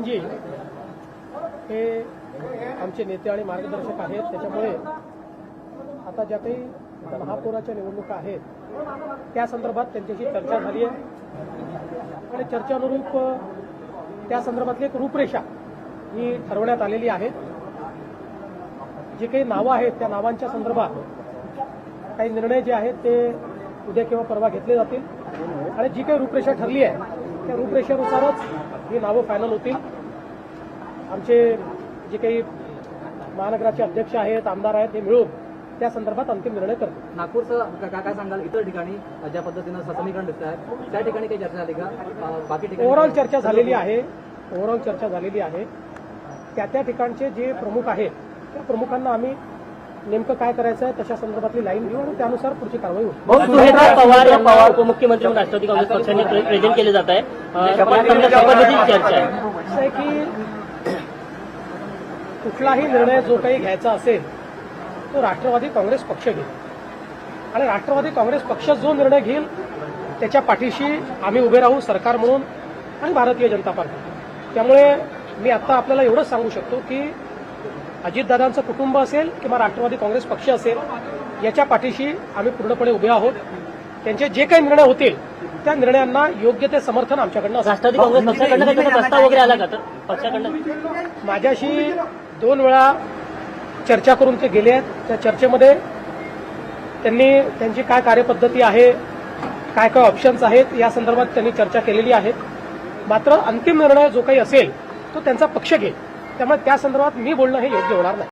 चव्हाणजी हे आमचे नेते आणि मार्गदर्शक आहेत, त्याच्यामुळे आता ज्या काही महापौराच्या निवडणुका आहेत त्या संदर्भात त्यांच्याशी चर्चा झाली आहे आणि चर्चेनुरूप त्या संदर्भातली एक रूपरेषा ही ठरवण्यात आलेली आहे. जे काही नावं आहेत त्या नावांच्या संदर्भात काही निर्णय जे आहेत ते उद्या किंवा परवा घेतले जातील आणि जी काही रूपरेषा ठरली आहे त्या रूपरेषेनुसारच ही नावं फायनल होतील. आमचे जे काही महानगराचे अध्यक्ष आहेत, आमदार आहेत, हे मिळून त्या संदर्भात अंतिम निर्णय करतील. नागपूरचं काय सांगाल? इतर ठिकाणी ज्या पद्धतीनं समीकरण दिसत आहे त्या ठिकाणी काही चर्चा झाली का? बाकी ठिकाणी ओव्हरऑल चर्चा झालेली आहे. त्या ठिकाणचे जे प्रमुख आहेत त्या प्रमुखांना आम्ही नेमकं काय करायचं आहे तशा संदर्भातली लाईन घेऊ आणि त्यानुसार पुढची कारवाई होईल. सुनेत्रा पवार यांना उपमुख्यमंत्री म्हणून राष्ट्रवादी काँग्रेस पक्षाने प्रेझेंट केले जात आहे. शपथविधीची चर्चा आहे. असं आहे की कुठलाही निर्णय जो काही घ्यायचा असेल तो राष्ट्रवादी काँग्रेस पक्ष घेईल आणि राष्ट्रवादी काँग्रेस पक्ष जो निर्णय घेईल त्याच्या पाठीशी आम्ही उभे राहू, सरकार म्हणून आणि भारतीय जनता पार्टी. त्यामुळे मी आता आपल्याला एवढंच सांगू शकतो की अजितदादांचं कुटुंब असेल किंवा राष्ट्रवादी काँग्रेस पक्ष असेल याच्या पाठीशी आम्ही पूर्णपणे उभे आहोत. त्यांचे जे काही निर्णय होतील त्या निर्णयांना योग्य ते समर्थन आमच्याकडनं असेल. राष्ट्रवादी काँग्रेस पक्षाकडनं काही प्रस्ताव वगैरे आला का? तर पक्षाकडनं माझ्याशी 2 वेळा चर्चा करून ते गेले आहेत. त्या चर्चेमध्ये त्यांनी त्यांची काय कार्यपद्धती आहे, काय काय ऑप्शन्स आहेत या संदर्भात त्यांनी चर्चा केलेली आहे. मात्र अंतिम निर्णय जो काही असेल तो त्यांचा पक्ष घेईल. त्यामुळे त्या संदर्भात मी बोलणं हे योग्य होणार नाही.